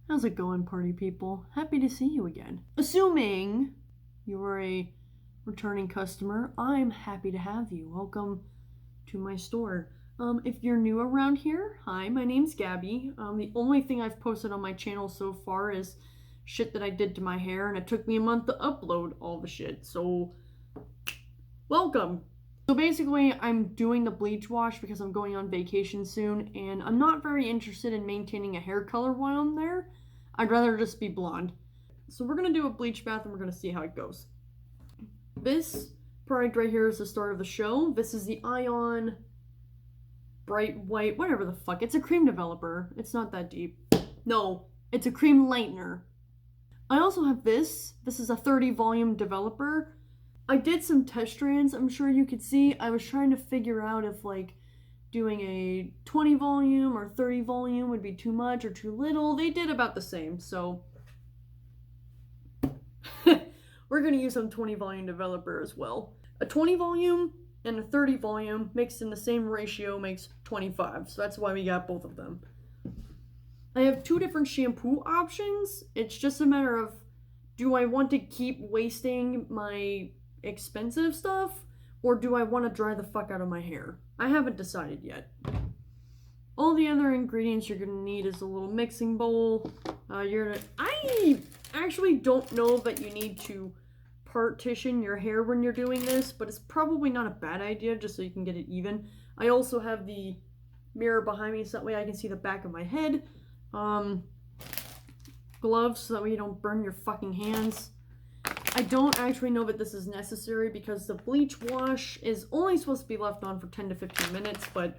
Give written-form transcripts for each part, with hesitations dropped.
How's it going, party people? Happy to see you again. Assuming you are a returning customer, I'm happy to have you. Welcome to my store. If you're new around here, hi, my name's Gabby. The only thing I've posted on my channel so far is shit that I did to my hair, and it took me a month to upload all the shit, so welcome. So basically, I'm doing the bleach wash because I'm going on vacation soon, and I'm not very interested in maintaining a hair color while I'm there. I'd rather just be blonde. So we're going to do a bleach bath and we're going to see how it goes. This product right here is the start of the show. This is the Ion Bright White, whatever the fuck. It's a cream developer. It's not that deep. No, it's a cream lightener. I also have this. This is a 30 volume developer. I did some test strands, I'm sure you could see. I was trying to figure out if like doing a 20 volume or 30 volume would be too much or too little. They did about the same, so we're going to use some 20 volume developer as well. A 20 volume and a 30 volume mixed in the same ratio makes 25, so that's why we got both of them. I have two different shampoo options. It's just a matter of, do I want to keep wasting my expensive stuff, or do I want to dry the fuck out of my hair? I haven't decided yet. All the other ingredients you're gonna need is a little mixing bowl. I actually don't know that you need to partition your hair when you're doing this, but it's probably not a bad idea just so you can get it even. I also have the mirror behind me so that way I can see the back of my head. Gloves so that way you don't burn your fucking hands. I don't actually know that this is necessary because the bleach wash is only supposed to be left on for 10 to 15 minutes, but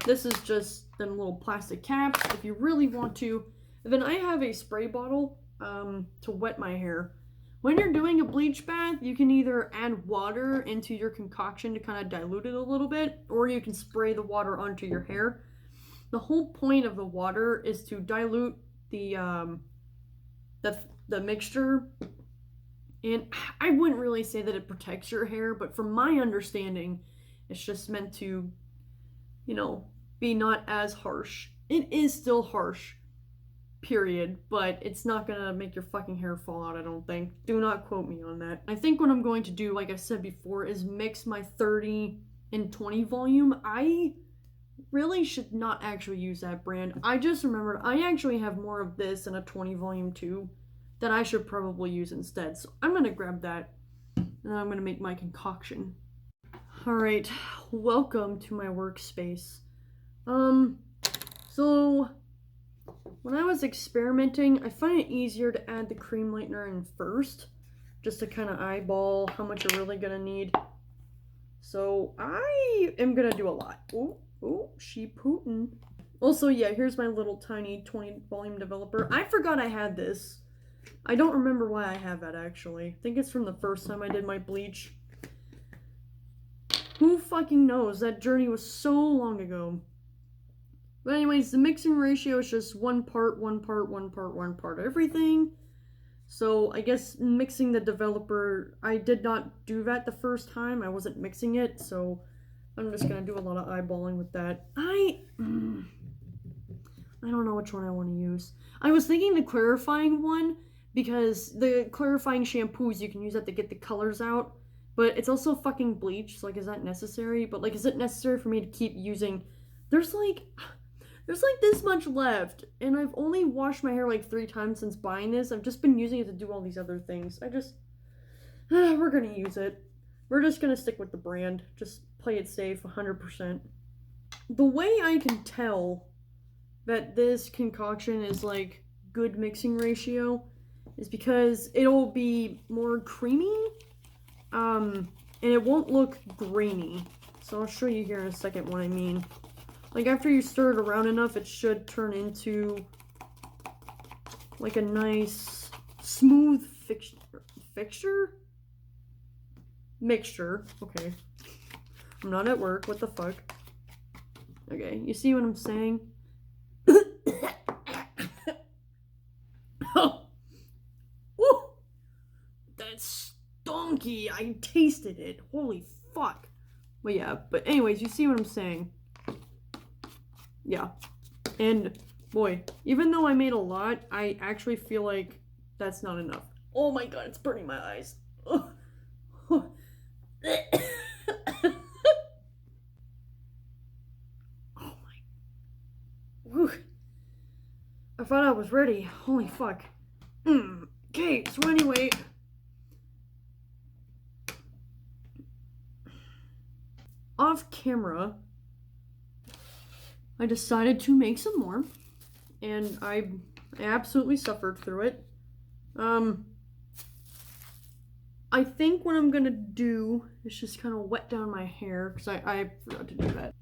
this is just them little plastic caps if you really want to. And then I have a spray bottle to wet my hair. When you're doing a bleach bath, you can either add water into your concoction to kind of dilute it a little bit, or you can spray the water onto your hair. The whole point of the water is to dilute the mixture. And I wouldn't really say that it protects your hair, but from my understanding, it's just meant to, you know, be not as harsh. It is still harsh, period, but it's not gonna make your fucking hair fall out, I don't think. Do not quote me on that. I think what I'm going to do, like I said before, is mix my 30 and 20 volume. I really should not actually use that brand. I just remembered I actually have more of this in a 20 volume too that I should probably use instead. So I'm gonna grab that and then I'm gonna make my concoction. Alright, welcome to my workspace. So when I was experimenting, I find it easier to add the cream lightener in first, just to kind of eyeball how much you're really gonna need. So I am gonna do a lot. Oh, she pootin'. Also, yeah, here's my little tiny 20 volume developer. I forgot I had this. I don't remember why I have that, actually. I think it's from the first time I did my bleach. Who fucking knows? That journey was so long ago. But anyways, the mixing ratio is just one part everything. So I guess mixing the developer, I did not do that the first time. I wasn't mixing it, so I'm just gonna do a lot of eyeballing with that. I don't know which one I want to use. I was thinking the clarifying one, because the clarifying shampoos, you can use that to get the colors out, but it's also fucking bleach, so like, is that necessary? But like, is it necessary for me to keep using? There's like this much left, and I've only washed my hair like 3 times since buying this. I've just been using it to do all these other things. We're gonna use it. We're just gonna stick with the brand. Just play it safe, 100%. The way I can tell that this concoction is like good mixing ratio is because it'll be more creamy, and it won't look grainy. So I'll show you here in a second what I mean. Like, after you stir it around enough, it should turn into like a nice smooth mixture. Okay, I'm not at work, what the fuck. Okay, you see what I'm saying? Oh, woo! That's stonky. I tasted it. Holy fuck. But yeah, but anyways, you see what I'm saying? Yeah. And Boy, even though I made a lot, I actually feel like that's not enough. Oh my god, it's burning my eyes. Oh my. Whew. I thought I was ready. Holy fuck. Okay, so anyway. Off camera, I decided to make some more. And I absolutely suffered through it. I think what I'm gonna do is just kind of wet down my hair, because I forgot to do that.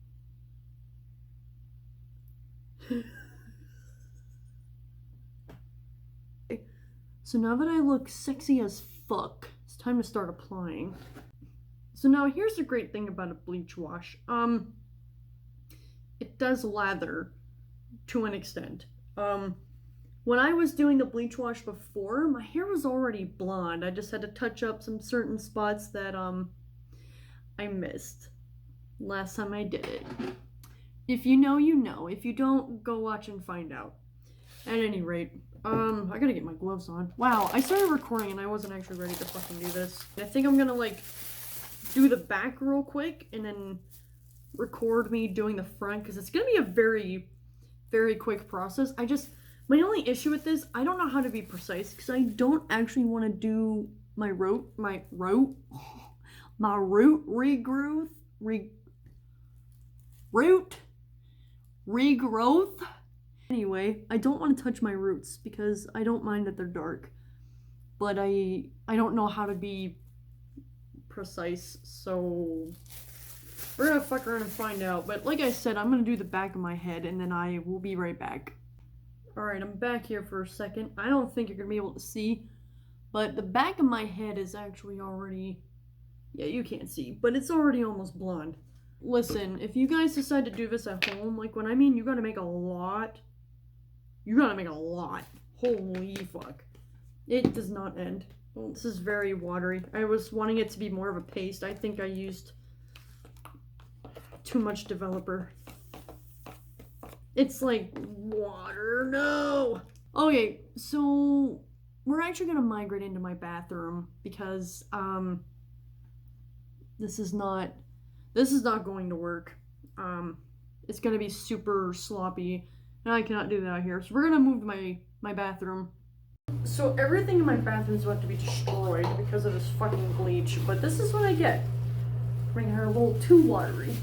So now that I look sexy as fuck, it's time to start applying. So now here's the great thing about a bleach wash. It does lather to an extent. When I was doing the bleach wash before, my hair was already blonde. I just had to touch up some certain spots that I missed last time I did it. If you know, you know. If you don't, go watch and find out. At any rate, I gotta get my gloves on. Wow, I started recording and I wasn't actually ready to fucking do this. I think I'm gonna like do the back real quick and then record me doing the front, because it's gonna be a very, very quick process. My only issue with this, I don't know how to be precise, because I don't actually want to do my root regrowth. Anyway, I don't want to touch my roots because I don't mind that they're dark, but I don't know how to be precise, so we're gonna fuck around and find out. But like I said, I'm gonna do the back of my head and then I will be right back. Alright, I'm back here for a second. I don't think you're gonna be able to see, but the back of my head is actually already, yeah, you can't see, but it's already almost blonde. Listen, if you guys decide to do this at home, like when I mean you gotta make a lot, you gotta make a lot. Holy fuck. It does not end. Well, this is very watery. I was wanting it to be more of a paste. I think I used too much developer. It's like water. No! Okay, so we're actually gonna migrate into my bathroom because this is not going to work. It's gonna be super sloppy and I cannot do that out here. So we're gonna move to my bathroom. So everything in my bathroom is about to be destroyed because of this fucking bleach, but this is what I get. Making her a little too watery.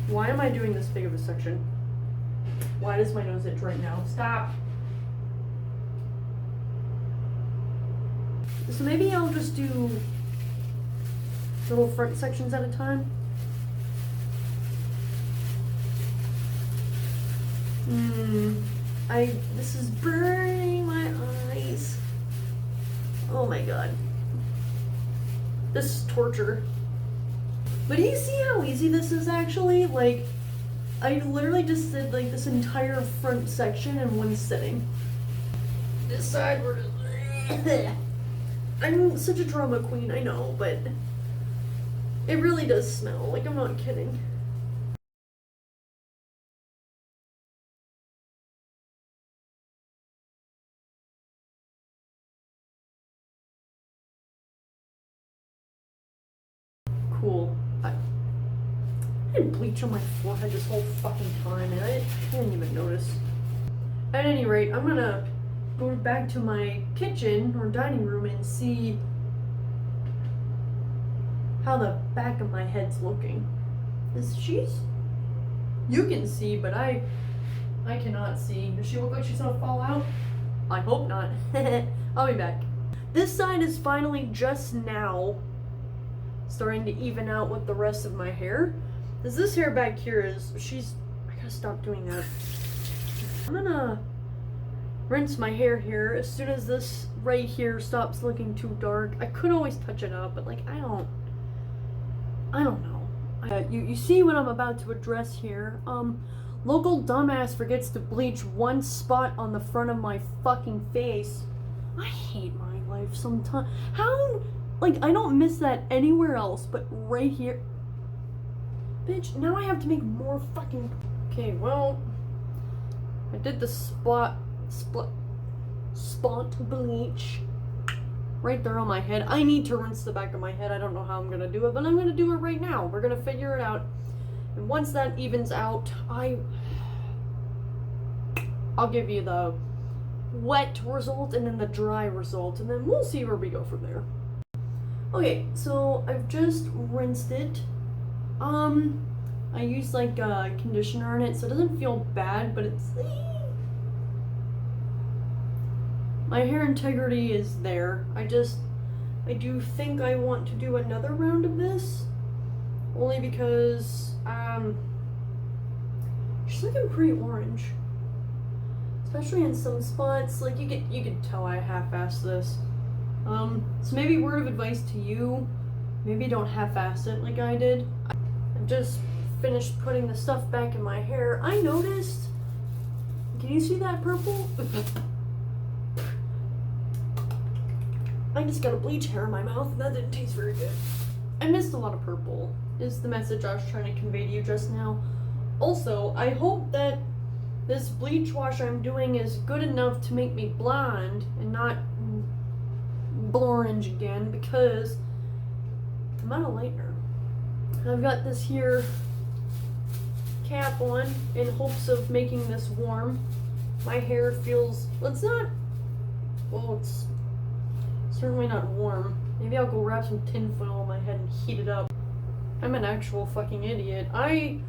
Why am I doing this big of a section? Why does my nose itch right now? Stop! So maybe I'll just do little front sections at a time. This is burning my eyes. Oh my god. This is torture. But do you see how easy this is actually? Like, I literally just did like this entire front section in one sitting. This side we're just... I'm such a drama queen, I know, but it really does smell. Like, I'm not kidding. Cool. I didn't bleach on my forehead this whole fucking time, and I didn't even notice. At any rate, I'm gonna go back to my kitchen or dining room and see how the back of my head's looking. You can see, but I cannot see. Does she look like she's gonna fall out? I hope not. I'll be back. This side is finally just now starting to even out with the rest of my hair. This hair back here I gotta stop doing that. I'm gonna rinse my hair here as soon as this right here stops looking too dark. I could always touch it up, but like, I don't know. You see what I'm about to address here. Local dumbass forgets to bleach one spot on the front of my fucking face. I hate my life sometimes. How? Like, I don't miss that anywhere else, but right here. Bitch, now I have to make more fucking... Okay, well, I did the spot bleach right there on my head. I need to rinse the back of my head. I don't know how I'm gonna do it, but I'm gonna do it right now. We're gonna figure it out. And once that evens out, I'll give you the wet result and then the dry result, and then we'll see where we go from there. Okay, so I've just rinsed it. I used like a conditioner in it, so it doesn't feel bad, but it's... My hair integrity is there. I do think I want to do another round of this, only because, she's looking pretty orange. Especially in some spots, like you could tell I half-assed this. So maybe word of advice to you, maybe don't half-ass it like I did. I just finished putting the stuff back in my hair. I noticed, can you see that purple? I just got a bleach hair in my mouth and that didn't taste very good. I missed a lot of purple, is the message I was trying to convey to you just now. Also, I hope that this bleach wash I'm doing is good enough to make me blonde and not orange again, because I'm out of lightener. I've got this here cap on in hopes of making this warm. My hair feels, it's not, well, it's certainly not warm. Maybe I'll go wrap some tin foil on my head and heat it up. I'm an actual fucking idiot. I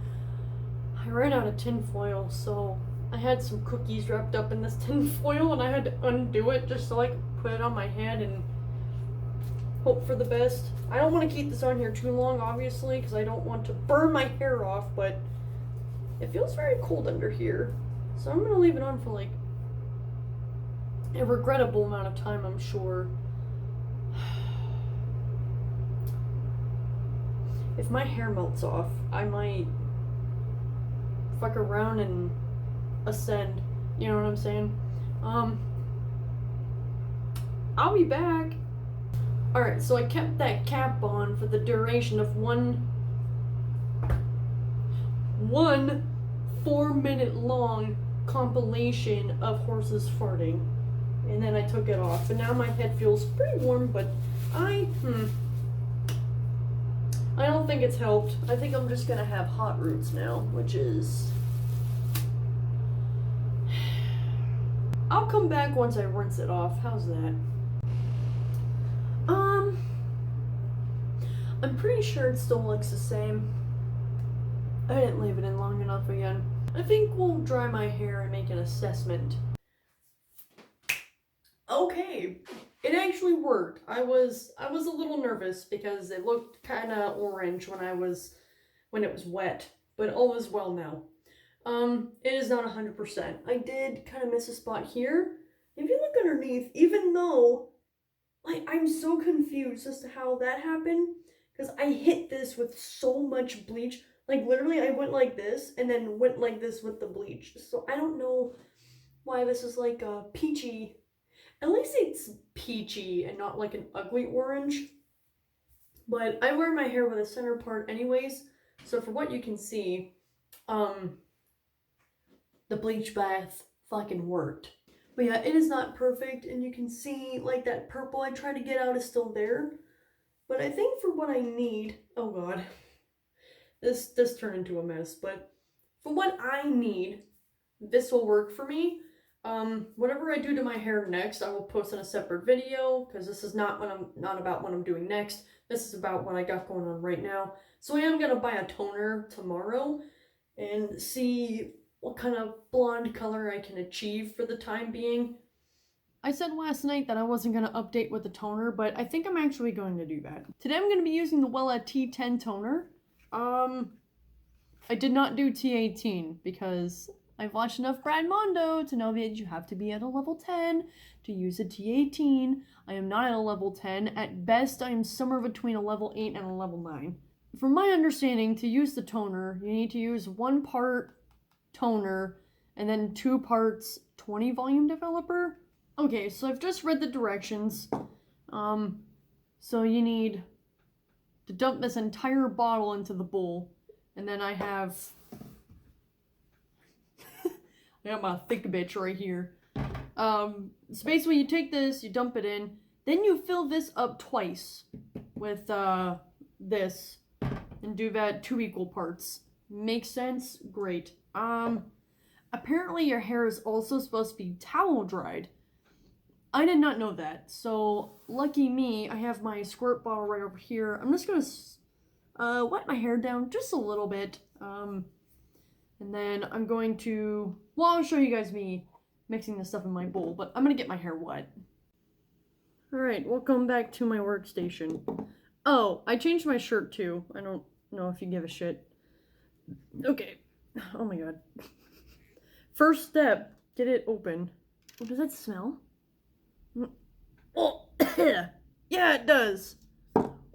ran out of tin foil, so I had some cookies wrapped up in this tin foil and I had to undo it just so I could put it on my head and hope for the best. I don't want to keep this on here too long, obviously, because I don't want to burn my hair off, but it feels very cold under here. So I'm going to leave it on for like a regrettable amount of time, I'm sure. If my hair melts off, I might fuck around and ascend. You know what I'm saying? I'll be back. Alright, so I kept that cap on for the duration of one 4-minute long compilation of horses farting. And then I took it off. And now my head feels pretty warm, but I don't think it's helped. I think I'm just gonna have hot roots now, which is... I'll come back once I rinse it off. How's that? I'm pretty sure it still looks the same. I didn't leave it in long enough again. I think we'll dry my hair and make an assessment. Okay, it actually worked. I was a little nervous because it looked kind of orange when it was wet, but all is well now. It is not 100%. I did kind of miss a spot here. If you look underneath, even though, like, I'm so confused as to how that happened, because I hit this with so much bleach. Like, literally, I went like this, and then went like this with the bleach. So I don't know why this is like a peachy. At least it's peachy and not like an ugly orange. But I wear my hair with a center part anyways, so for what you can see, the bleach bath fucking worked. But yeah, it is not perfect, and you can see like that purple I tried to get out is still there. But I think for what I need, oh god, this turned into a mess, but for what I need, this will work for me. Whatever I do to my hair next, I will post in a separate video, because this is not about what I'm doing next. This is about what I got going on right now. So I am gonna buy a toner tomorrow and see what kind of blonde color I can achieve for the time being. I said last night that I wasn't going to update with the toner, but I think I'm actually going to do that. Today I'm going to be using the Wella T10 toner. I did not do T18 because I've watched enough Brad Mondo to know that you have to be at a level 10 to use a T18. I am not at a level 10. At best, I am somewhere between a level 8 and a level 9. From my understanding, to use the toner, you need to use 1 part toner and then 2 parts 20 volume developer. Okay, so I've just read the directions. So you need to dump this entire bottle into the bowl, and then I have I got my thick bitch right here. So basically you take this, you dump it in, then you fill this up twice with this and do that 2 equal parts. Makes sense? Great. Apparently your hair is also supposed to be towel dried. I did not know that. So lucky me, I have my squirt bottle right over here. I'm just gonna wet my hair down just a little bit. And then I'm going to, well, I'll show you guys me mixing this stuff in my bowl, but I'm gonna get my hair wet. Alright, welcome back to my workstation. Oh, I changed my shirt too. I don't know if you give a shit. Okay. Oh my god. First step, get it open. Oh, does that smell? Oh, yeah, it does.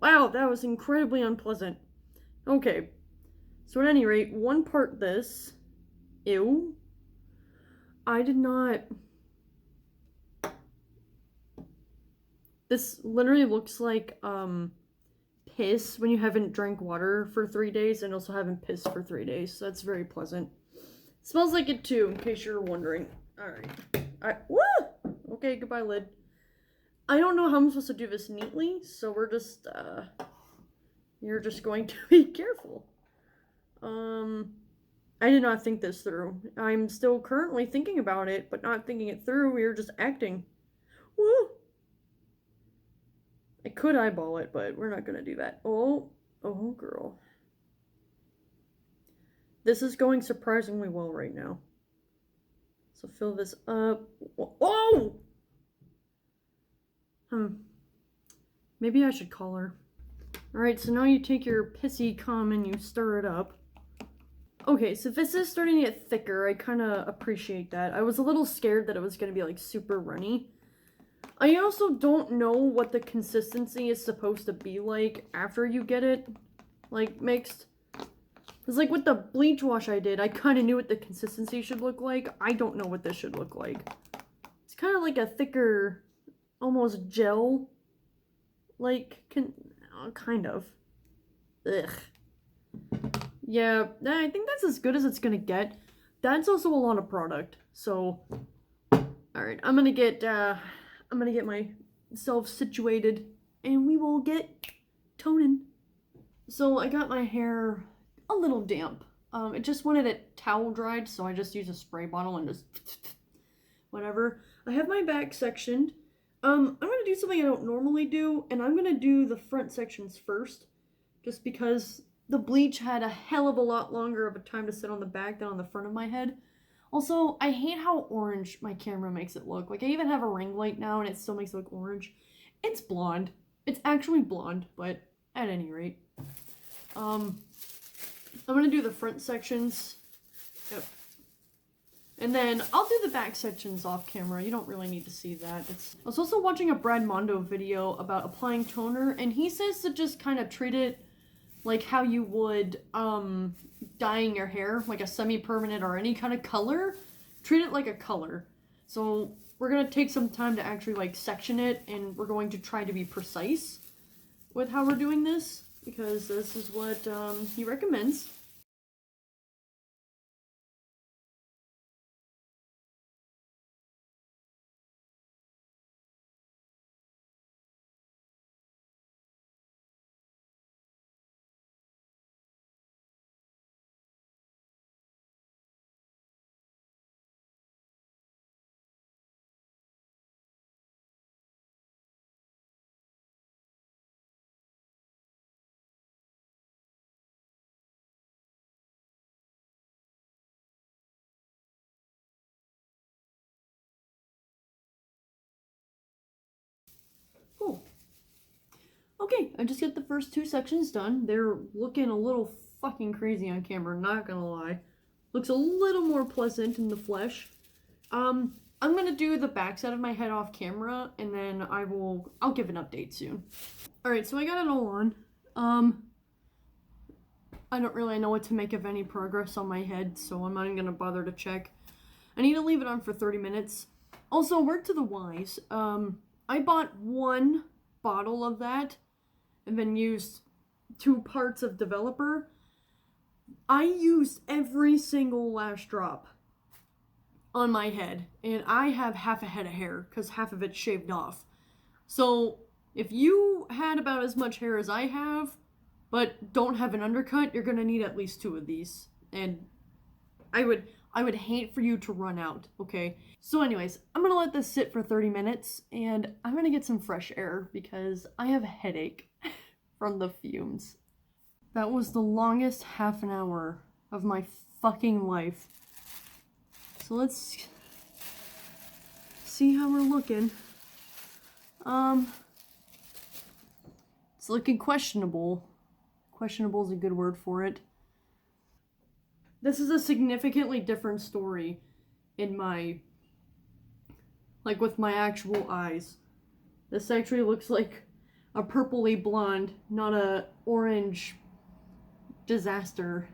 Wow, that was incredibly unpleasant. Okay. So at any rate, 1 part this. Ew. I did not... This literally looks like, piss when you haven't drank water for 3 days and also haven't pissed for 3 days. So that's very pleasant. Smells like it too, in case you're wondering. Alright. Woo! Okay, goodbye, lid. I don't know how I'm supposed to do this neatly, so we're just, you're just going to be careful. I did not think this through. I'm still currently thinking about it, but not thinking it through. We were just acting. Woo! I could eyeball it, but we're not gonna do that. Oh, girl. This is going surprisingly well right now. So fill this up. Whoa! Maybe I should call her. Alright, so now you take your pissy cum and you stir it up. Okay, so this is starting to get thicker. I kind of appreciate that. I was a little scared that it was going to be, like, super runny. I also don't know what the consistency is supposed to be like after you get it, like, mixed. Because, like, with the bleach wash I did, I kind of knew what the consistency should look like. I don't know what this should look like. It's kind of like a thicker, almost gel, like, kind of. Ugh. Yeah, I think that's as good as it's gonna get. That's also a lot of product, so... Alright, I'm gonna get myself situated, and we will get toning. So I got my hair a little damp. It just wanted it towel dried, so I just used a spray bottle and just... whatever. I have my back sectioned. I'm gonna do something I don't normally do, and I'm gonna do the front sections first, just because the bleach had a hell of a lot longer of a time to sit on the back than on the front of my head. Also, I hate how orange my camera makes it look. Like, I even have a ring light now, and it still makes it look orange. It's blonde. It's actually blonde, but at any rate. I'm gonna do the front sections. Yep. And then I'll do the back sections off camera. You don't really need to see that. I was also watching a Brad Mondo video about applying toner, and he says to just kind of treat it like how you would dyeing your hair, like a semi-permanent or any kind of color. Treat it like a color. So we're going to take some time to actually like section it, and we're going to try to be precise with how we're doing this, because this is what he recommends. Cool. Okay, I just got the first 2 sections done. They're looking a little fucking crazy on camera, not gonna lie. Looks a little more pleasant in the flesh. I'm gonna do the backside of my head off camera, and then I'll give an update soon. Alright, so I got it all on. I don't really know what to make of any progress on my head, so I'm not even gonna bother to check. I need to leave it on for 30 minutes. Also, word to the wise, I bought 1 bottle of that, and then used 2 parts of developer. I used every single last drop. on my head, and I have half a head of hair because half of it's shaved off. So if you had about as much hair as I have, but don't have an undercut, you're gonna need at least 2 of these. And I would hate for you to run out, okay? So anyways, I'm gonna let this sit for 30 minutes and I'm gonna get some fresh air because I have a headache from the fumes. That was the longest half an hour of my fucking life. So let's see how we're looking. It's looking questionable. Questionable is a good word for it. This is a significantly different story in my, like with my actual eyes. This actually looks like a purpley blonde, not a orange disaster.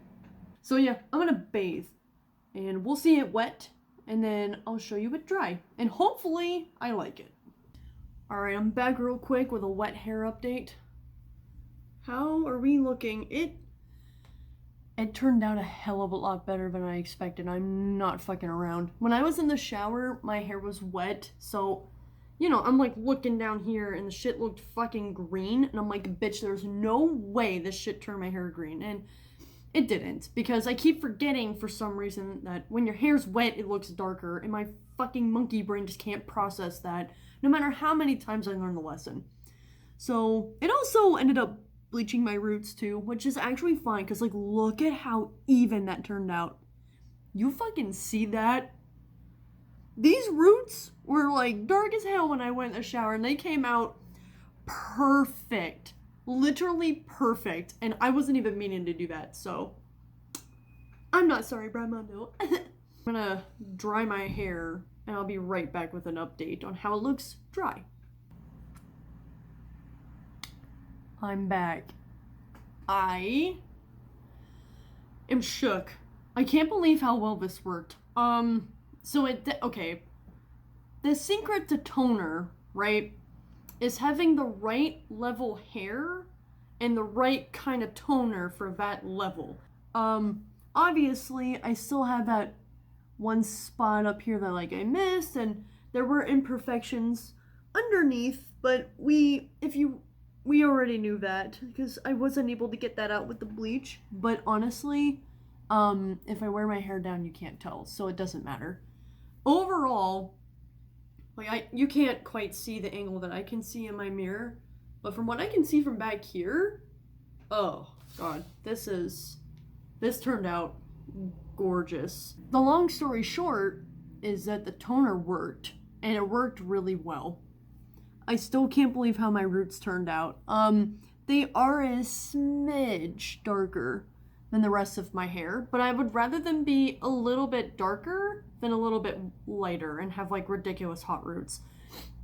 So yeah, I'm gonna bathe and we'll see it wet and then I'll show you it dry and hopefully I like it. Alright, I'm back real quick with a wet hair update. How are we looking? It turned out a hell of a lot better than I expected. I'm not fucking around. When I was in the shower, my hair was wet, so, you know, I'm like looking down here and the shit looked fucking green, and I'm like, bitch, there's no way this shit turned my hair green, and it didn't, because I keep forgetting for some reason that when your hair's wet, it looks darker, and my fucking monkey brain just can't process that, no matter how many times I learn the lesson. So, it also ended up bleaching my roots too, which is actually fine because like look at how even that turned out. You fucking see that? These roots were like dark as hell when I went in the shower and they came out perfect. Literally perfect. And I wasn't even meaning to do that, so I'm not sorry, Brahmando. I'm gonna dry my hair and I'll be right back with an update on how it looks dry. I'm back. I am shook. I can't believe how well this worked. Okay. The secret to toner, right, is having the right level hair and the right kind of toner for that level. Obviously, I still have that one spot up here that like I missed, and there were imperfections underneath, but we already knew that because I wasn't able to get that out with the bleach. But honestly, if I wear my hair down, you can't tell, so it doesn't matter. Overall, like you can't quite see the angle that I can see in my mirror, but from what I can see from back here, oh god, this turned out gorgeous. The long story short is that the toner worked, and it worked really well. I still can't believe how my roots turned out. They are a smidge darker than the rest of my hair, but I would rather them be a little bit darker than a little bit lighter and have like ridiculous hot roots.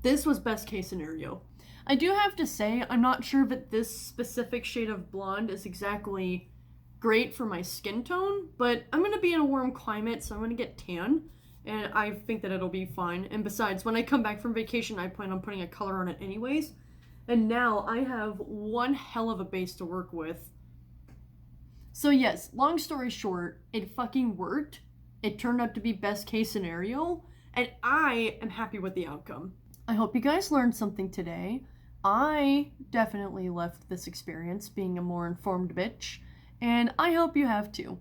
This was best case scenario. I do have to say, I'm not sure that this specific shade of blonde is exactly great for my skin tone, but I'm gonna be in a warm climate, so I'm gonna get tan. And I think that it'll be fine. And besides, when I come back from vacation, I plan on putting a color on it anyways. And now I have one hell of a base to work with. So yes, long story short, it fucking worked. It turned out to be best case scenario. And I am happy with the outcome. I hope you guys learned something today. I definitely left this experience being a more informed bitch. And I hope you have too.